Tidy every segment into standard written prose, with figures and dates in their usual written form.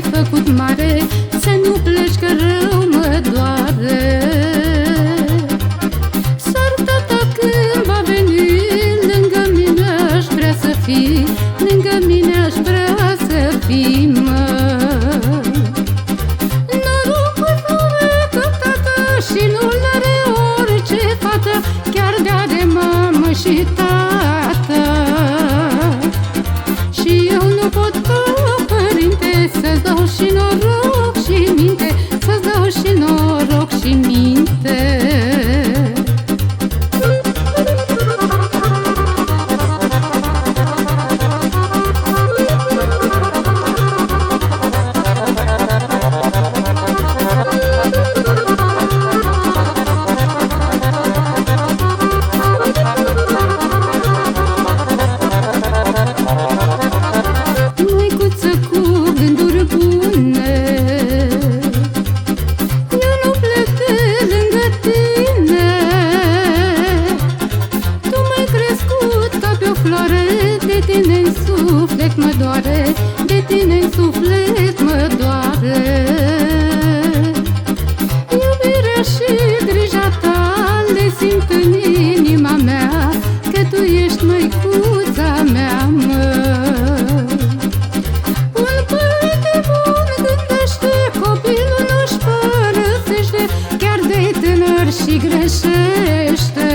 m-ai făcut mare, să nu pleci că rău mă doare. S-ar tata când va veni, lângă mine aș vrea să fii, lângă mine aș vrea să fii, mă. Norocul că tata și nu-l are orice fată, chiar de mamă și tată. Și eu nu pot, părinte, să-ți dau și noroc și minte, să-ți dau și noroc și minte. De tine-n suflet mă doare, de tine-n suflet mă doare. Iubirea și grija ta le simt în inima mea, că tu ești măicuța mea, mă. Un părinte bun gândește, copilul nu-și părăsește, chiar de tânăr și greșește.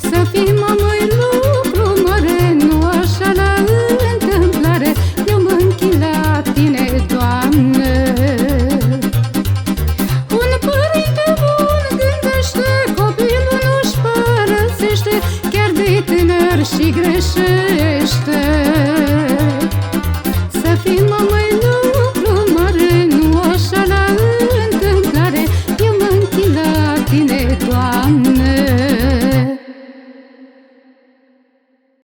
Să fii mamă-i lucru mare, nu așa la întâmplare, eu mă închin la tine, Doamne. Un părinte bun gândește, copilul nu-și părăsește, chiar de tânăr și greșește.